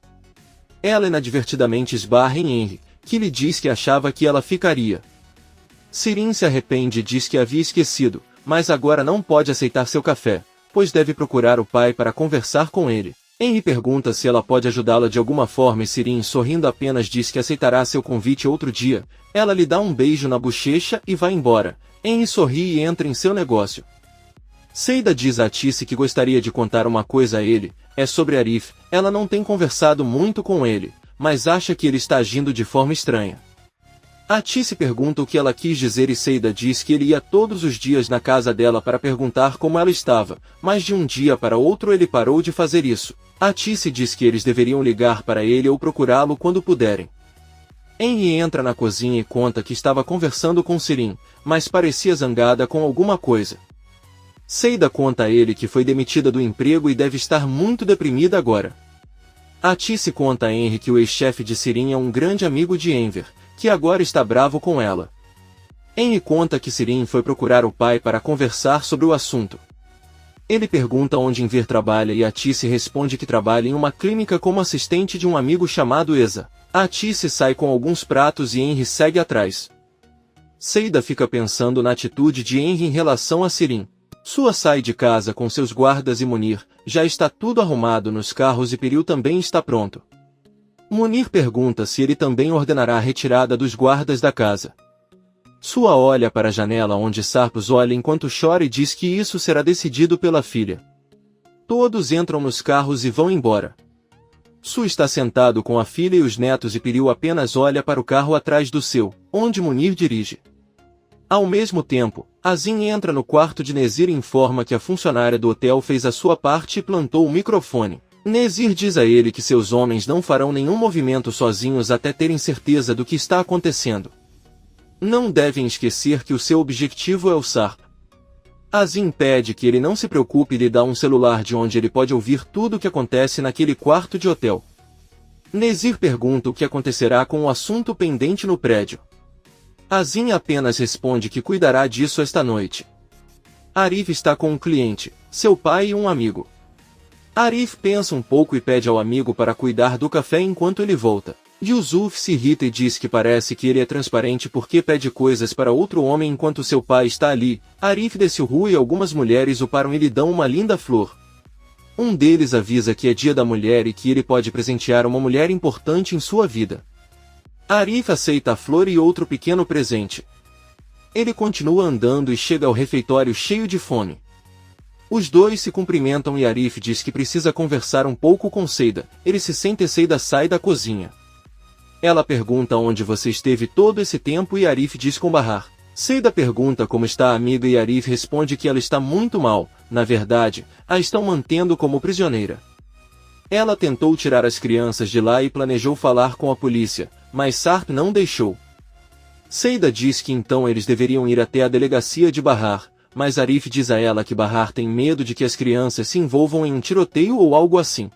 Ela inadvertidamente esbarra em Henry, que lhe diz que achava que ela ficaria. Sirin se arrepende e diz que havia esquecido, mas agora não pode aceitar seu café, pois deve procurar o pai para conversar com ele. Henry pergunta se ela pode ajudá-la de alguma forma e Sirin sorrindo apenas diz que aceitará seu convite outro dia. Ela lhe dá um beijo na bochecha e vai embora. Henry sorri e entra em seu negócio. Seida diz a Tice que gostaria de contar uma coisa a ele, é sobre Arif. Ela não tem conversado muito com ele, mas acha que ele está agindo de forma estranha. A Tice pergunta o que ela quis dizer e Seida diz que ele ia todos os dias na casa dela para perguntar como ela estava, mas de um dia para outro ele parou de fazer isso. A Tice diz que eles deveriam ligar para ele ou procurá-lo quando puderem. Henry entra na cozinha e conta que estava conversando com Sirin, mas parecia zangada com alguma coisa. Seida conta a ele que foi demitida do emprego e deve estar muito deprimida agora. A Tice conta a Henry que o ex-chefe de Sirin é um grande amigo de Enver, que agora está bravo com ela. Henry conta que Sirin foi procurar o pai para conversar sobre o assunto. Ele pergunta onde Enver trabalha e a Tice responde que trabalha em uma clínica como assistente de um amigo chamado Eza. A Tice sai com alguns pratos e Henry segue atrás. Seida fica pensando na atitude de Henry em relação a Sirin. Sua sai de casa com seus guardas e Munir, já está tudo arrumado nos carros e Peril também está pronto. Munir pergunta se ele também ordenará a retirada dos guardas da casa. Sua olha para a janela onde Sarpos olha enquanto chora e diz que isso será decidido pela filha. Todos entram nos carros e vão embora. Su está sentado com a filha e os netos e Piriu apenas olha para o carro atrás do seu, onde Munir dirige. Ao mesmo tempo, Azim entra no quarto de Nezir e informa que a funcionária do hotel fez a sua parte e plantou o microfone. Nezir diz a ele que seus homens não farão nenhum movimento sozinhos até terem certeza do que está acontecendo. Não devem esquecer que o seu objetivo é o Sarp. Azim pede que ele não se preocupe e lhe dá um celular de onde ele pode ouvir tudo o que acontece naquele quarto de hotel. Nezir pergunta o que acontecerá com o assunto pendente no prédio. Azim apenas responde que cuidará disso esta noite. Arif está com um cliente, seu pai e um amigo. Arif pensa um pouco e pede ao amigo para cuidar do café enquanto ele volta. Yusuf se irrita e diz que parece que ele é transparente porque pede coisas para outro homem enquanto seu pai está ali. Arif desce o rua e algumas mulheres o param e lhe dão uma linda flor. Um deles avisa que é dia da mulher e que ele pode presentear uma mulher importante em sua vida. Arif aceita a flor e outro pequeno presente. Ele continua andando e chega ao refeitório cheio de fome. Os dois se cumprimentam e Arif diz que precisa conversar um pouco com Seida. Ele se sente e Seida sai da cozinha. Ela pergunta onde você esteve todo esse tempo e Arif diz com Bahar. Seida pergunta como está a amiga e Arif responde que ela está muito mal. Na verdade, a estão mantendo como prisioneira. Ela tentou tirar as crianças de lá e planejou falar com a polícia, mas Sarp não deixou. Seida diz que então eles deveriam ir até a delegacia de Bahar, mas Arif diz a ela que Bahar tem medo de que as crianças se envolvam em um tiroteio ou algo assim.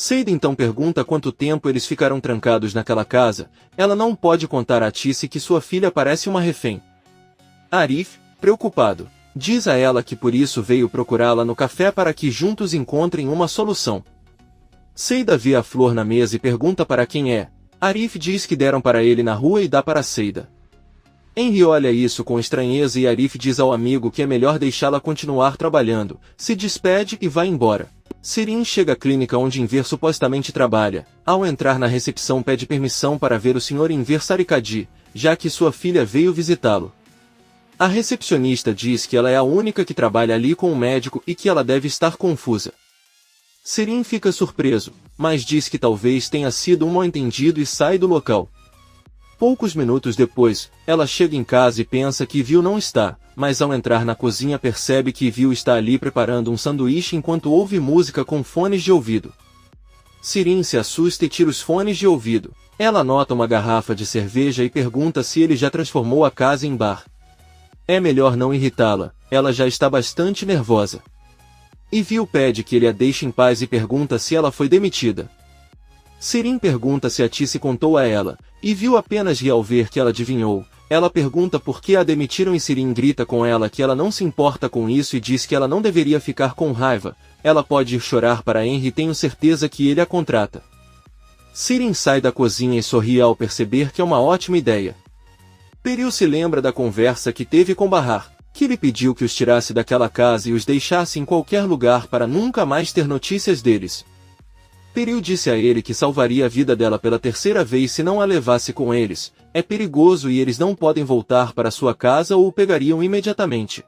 Seida então pergunta quanto tempo eles ficaram trancados naquela casa. Ela não pode contar a Tisse que sua filha parece uma refém. Arif, preocupado, diz a ela que por isso veio procurá-la no café para que juntos encontrem uma solução. Seida vê a flor na mesa e pergunta para quem é. Arif diz que deram para ele na rua e dá para Seida. Henry olha isso com estranheza e Arif diz ao amigo que é melhor deixá-la continuar trabalhando, se despede e vai embora. Sirin chega à clínica onde Enver supostamente trabalha. Ao entrar na recepção pede permissão para ver o Sr. Enver Sarikadi, já que sua filha veio visitá-lo. A recepcionista diz que ela é a única que trabalha ali com o médico e que ela deve estar confusa. Sirin fica surpreso, mas diz que talvez tenha sido um mal-entendido e sai do local. Poucos minutos depois, ela chega em casa e pensa que Viu não está, mas ao entrar na cozinha percebe que Viu está ali preparando um sanduíche enquanto ouve música com fones de ouvido. Sirin se assusta e tira os fones de ouvido. Ela nota uma garrafa de cerveja e pergunta se ele já transformou a casa em bar. É melhor não irritá-la, ela já está bastante nervosa. E Viu pede que ele a deixe em paz e pergunta se ela foi demitida. Sirin pergunta se a Tisse contou a ela, e Viu apenas ri ao ver que ela adivinhou. Ela pergunta por que a demitiram e Sirin grita com ela que ela não se importa com isso e diz que ela não deveria ficar com raiva. Ela pode ir chorar para Henry e tenho certeza que ele a contrata. Sirin sai da cozinha e sorri ao perceber que é uma ótima ideia. Piriu se lembra da conversa que teve com Bahar, que lhe pediu que os tirasse daquela casa e os deixasse em qualquer lugar para nunca mais ter notícias deles. Piriu disse a ele que salvaria a vida dela pela terceira vez se não a levasse com eles. É perigoso e eles não podem voltar para sua casa ou o pegariam imediatamente.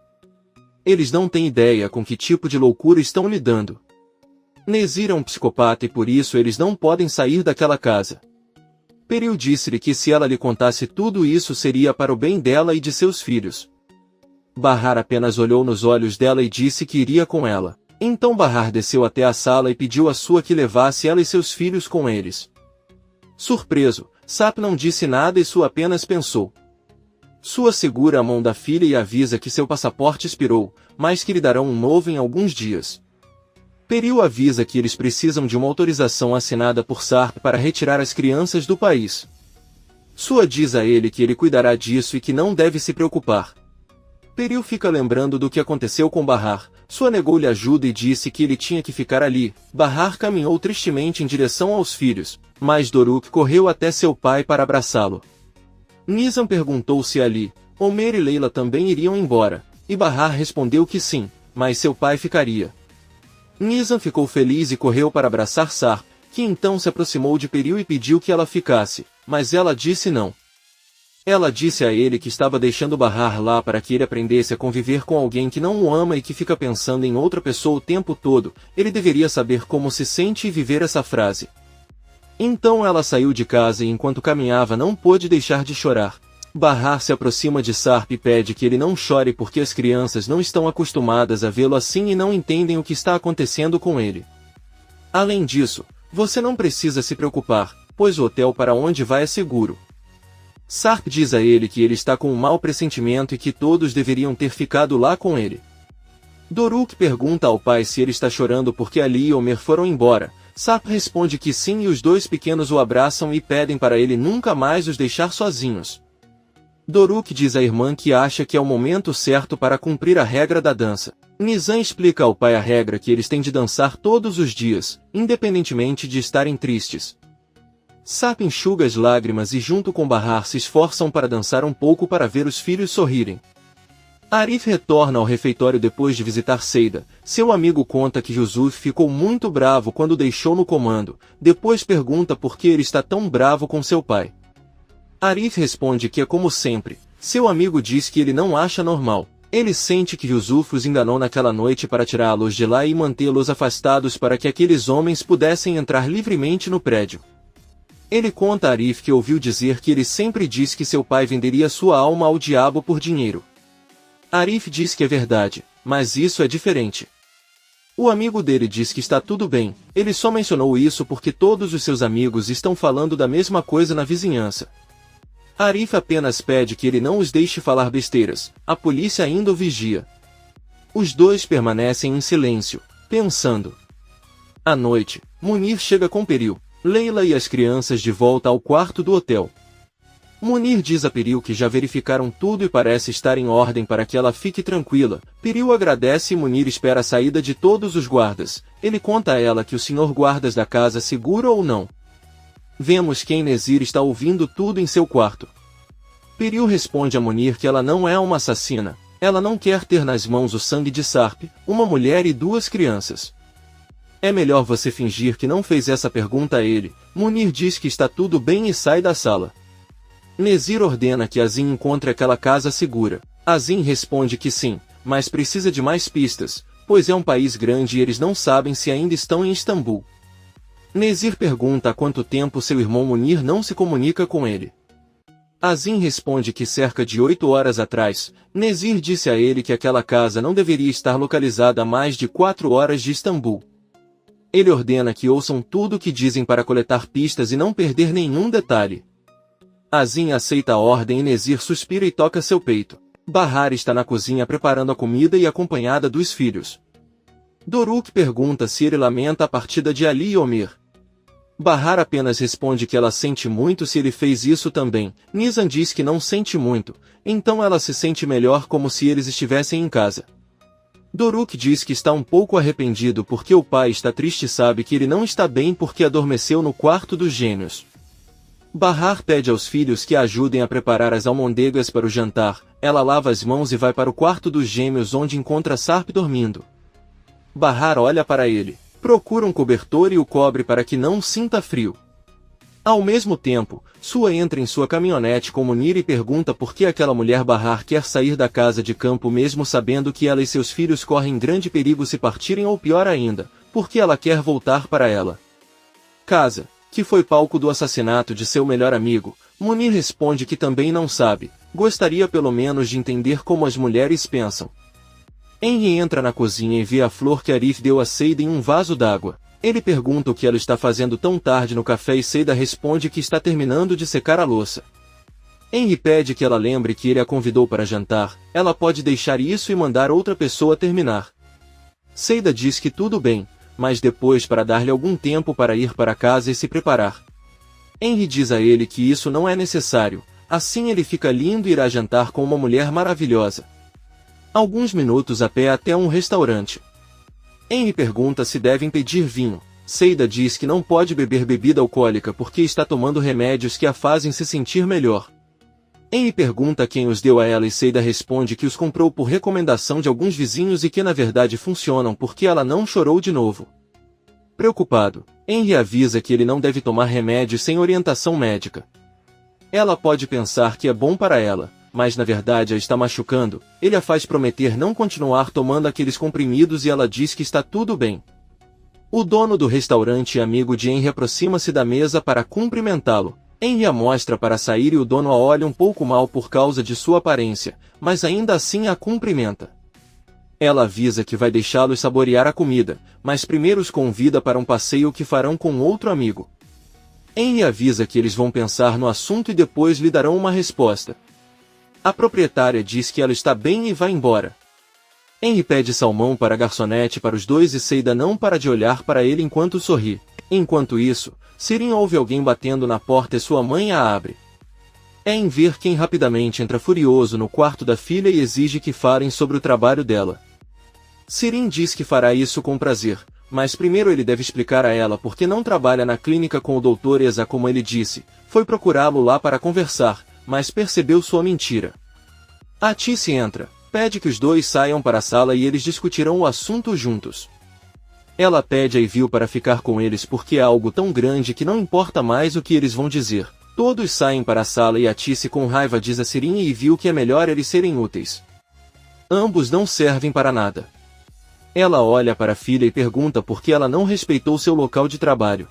Eles não têm ideia com que tipo de loucura estão lidando. Nezir é um psicopata e por isso eles não podem sair daquela casa. Piriu disse-lhe que se ela lhe contasse tudo isso seria para o bem dela e de seus filhos. Bahar apenas olhou nos olhos dela e disse que iria com ela. Então Bahar desceu até a sala e pediu a sua que levasse ela e seus filhos com eles. Surpreso, Sap não disse nada e Su apenas pensou. Sua segura a mão da filha e avisa que seu passaporte expirou, mas que lhe darão um novo em alguns dias. Piriu avisa que eles precisam de uma autorização assinada por Sarp para retirar as crianças do país. Sua diz a ele que ele cuidará disso e que não deve se preocupar. Piriu fica lembrando do que aconteceu com Bahar. Sua negou-lhe ajuda e disse que ele tinha que ficar ali. Bahar caminhou tristemente em direção aos filhos, mas Doruk correu até seu pai para abraçá-lo. Nizam perguntou se Ali, Omer e Leila também iriam embora, e Bahar respondeu que sim, mas seu pai ficaria. Nizam ficou feliz e correu para abraçar Sarp, que então se aproximou de Piriu e pediu que ela ficasse, mas ela disse não. Ela disse a ele que estava deixando Bahar lá para que ele aprendesse a conviver com alguém que não o ama e que fica pensando em outra pessoa o tempo todo. Ele deveria saber como se sente e viver essa frase. Então ela saiu de casa e enquanto caminhava não pôde deixar de chorar. Bahar se aproxima de Sarp e pede que ele não chore porque as crianças não estão acostumadas a vê-lo assim e não entendem o que está acontecendo com ele. Além disso, você não precisa se preocupar, pois o hotel para onde vai é seguro. Sarp diz a ele que ele está com um mau pressentimento e que todos deveriam ter ficado lá com ele. Doruk pergunta ao pai se ele está chorando porque Ali e Omer foram embora. Sarp responde que sim e os dois pequenos o abraçam e pedem para ele nunca mais os deixar sozinhos. Doruk diz à irmã que acha que é o momento certo para cumprir a regra da dança. Nizam explica ao pai a regra que eles têm de dançar todos os dias, independentemente de estarem tristes. Sarp enxuga as lágrimas e junto com Bahar se esforçam para dançar um pouco para ver os filhos sorrirem. Arif retorna ao refeitório depois de visitar Seida. Seu amigo conta que Yusuf ficou muito bravo quando o deixou no comando, depois pergunta por que ele está tão bravo com seu pai. Arif responde que é como sempre. Seu amigo diz que ele não acha normal. Ele sente que Yusuf os enganou naquela noite para tirá-los de lá e mantê-los afastados para que aqueles homens pudessem entrar livremente no prédio. Ele conta a Arif que ouviu dizer que ele sempre diz que seu pai venderia sua alma ao diabo por dinheiro. Arif diz que é verdade, mas isso é diferente. O amigo dele diz que está tudo bem, ele só mencionou isso porque todos os seus amigos estão falando da mesma coisa na vizinhança. Arif apenas pede que ele não os deixe falar besteiras, a polícia ainda o vigia. Os dois permanecem em silêncio, pensando. À noite, Munir chega com Peril, Leila e as crianças de volta ao quarto do hotel. Munir diz a Peril que já verificaram tudo e parece estar em ordem para que ela fique tranquila. Peril agradece e Munir espera a saída de todos os guardas. Ele conta a ela que o senhor guardas da casa segura ou não. Vemos que Enezir está ouvindo tudo em seu quarto. Peril responde a Munir que ela não é uma assassina. Ela não quer ter nas mãos o sangue de Sarp, uma mulher e duas crianças. É melhor você fingir que não fez essa pergunta a ele. Munir diz que está tudo bem e sai da sala. Nezir ordena que Azim encontre aquela casa segura. Azim responde que sim, mas precisa de mais pistas, pois é um país grande e eles não sabem se ainda estão em Istambul. Nezir pergunta há quanto tempo seu irmão Munir não se comunica com ele. Azim responde que cerca de 8 horas atrás, Nezir disse a ele que aquela casa não deveria estar localizada a mais de 4 horas de Istambul. Ele ordena que ouçam tudo o que dizem para coletar pistas e não perder nenhum detalhe. Azim aceita a ordem e Nezir suspira e toca seu peito. Bahar está na cozinha preparando a comida e acompanhada dos filhos. Doruk pergunta se ele lamenta a partida de Ali e Omer. Bahar apenas responde que ela sente muito se ele fez isso também. Nizam diz que não sente muito, então ela se sente melhor como se eles estivessem em casa. Doruk diz que está um pouco arrependido porque o pai está triste e sabe que ele não está bem porque adormeceu no quarto dos gêmeos. Bahar pede aos filhos que a ajudem a preparar as almôndegas para o jantar. Ela lava as mãos e vai para o quarto dos gêmeos onde encontra Sarp dormindo. Bahar olha para ele, procura um cobertor e o cobre para que não sinta frio. Ao mesmo tempo, Sua entra em sua caminhonete com Munir e pergunta por que aquela mulher Bahar quer sair da casa de campo mesmo sabendo que ela e seus filhos correm grande perigo se partirem ou pior ainda, por que ela quer voltar para ela. Casa, que foi palco do assassinato de seu melhor amigo, Munir responde que também não sabe, gostaria pelo menos de entender como as mulheres pensam. Henry entra na cozinha e vê a flor que Arif deu a Seida em um vaso d'água. Ele pergunta o que ela está fazendo tão tarde no café e Seida responde que está terminando de secar a louça. Henry pede que ela lembre que ele a convidou para jantar, ela pode deixar isso e mandar outra pessoa terminar. Seida diz que tudo bem, mas depois para dar-lhe algum tempo para ir para casa e se preparar. Henry diz a ele que isso não é necessário, assim ele fica lindo e irá jantar com uma mulher maravilhosa. Alguns minutos a pé até um restaurante. Henry pergunta se devem pedir vinho. Seida diz que não pode beber bebida alcoólica porque está tomando remédios que a fazem se sentir melhor. Henry pergunta quem os deu a ela e Seida responde que os comprou por recomendação de alguns vizinhos e que na verdade funcionam porque ela não chorou de novo. Preocupado, Henry avisa que ele não deve tomar remédios sem orientação médica. Ela pode pensar que é bom para ela, mas na verdade a está machucando. Ele a faz prometer não continuar tomando aqueles comprimidos e ela diz que está tudo bem. O dono do restaurante e amigo de Henry aproxima-se da mesa para cumprimentá-lo. Henry a mostra para sair e o dono a olha um pouco mal por causa de sua aparência, mas ainda assim a cumprimenta. Ela avisa que vai deixá-los saborear a comida, mas primeiro os convida para um passeio que farão com outro amigo. Henry avisa que eles vão pensar no assunto e depois lhe darão uma resposta. A proprietária diz que ela está bem e vai embora. Henry pede salmão para a garçonete para os dois e Seida não para de olhar para ele enquanto sorri. Enquanto isso, Sirin ouve alguém batendo na porta e sua mãe a abre. É em ver quem rapidamente entra furioso no quarto da filha e exige que falem sobre o trabalho dela. Sirin diz que fará isso com prazer, mas primeiro ele deve explicar a ela por que não trabalha na clínica com o Dr. Eza como ele disse. Foi procurá-lo lá para conversar, mas percebeu sua mentira. A Tice entra, pede que os dois saiam para a sala e eles discutirão o assunto juntos. Ela pede a Ivil para ficar com eles porque é algo tão grande que não importa mais o que eles vão dizer. Todos saem para a sala e a Tice com raiva diz a Sirin e Ivil que é melhor eles serem úteis. Ambos não servem para nada. Ela olha para a filha e pergunta por que ela não respeitou seu local de trabalho.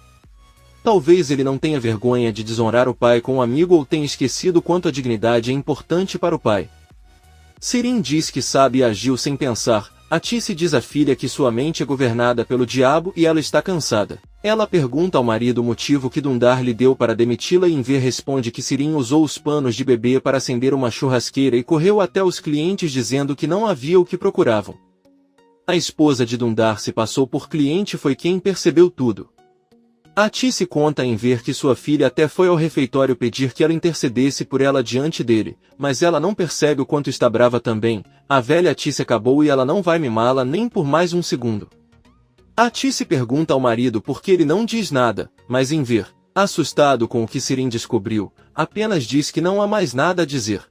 Talvez ele não tenha vergonha de desonrar o pai com um amigo ou tenha esquecido quanto a dignidade é importante para o pai. Sirin diz que sabe e agiu sem pensar. A Tice diz à filha que sua mente é governada pelo diabo e ela está cansada. Ela pergunta ao marido o motivo que Dundar lhe deu para demiti-la e Enver responde que Sirin usou os panos de bebê para acender uma churrasqueira e correu até os clientes dizendo que não havia o que procuravam. A esposa de Dundar se passou por cliente e foi quem percebeu tudo. A Tice conta a Enver que sua filha até foi ao refeitório pedir que ela intercedesse por ela diante dele, mas ela não percebe o quanto está brava também. A velha Tice acabou e ela não vai mimá-la nem por mais um segundo. A Tice pergunta ao marido por que ele não diz nada, mas Enver, assustado com o que Sirin descobriu, apenas diz que não há mais nada a dizer.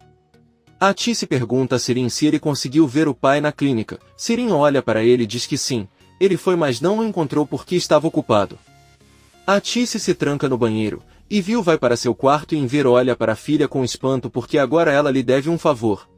A Tice pergunta a Sirin se ele conseguiu ver o pai na clínica. Sirin olha para ele e diz que sim, ele foi mas não o encontrou porque estava ocupado. A Tice se tranca no banheiro, e Vil vai para seu quarto e Enver olha para a filha com espanto porque agora ela lhe deve um favor.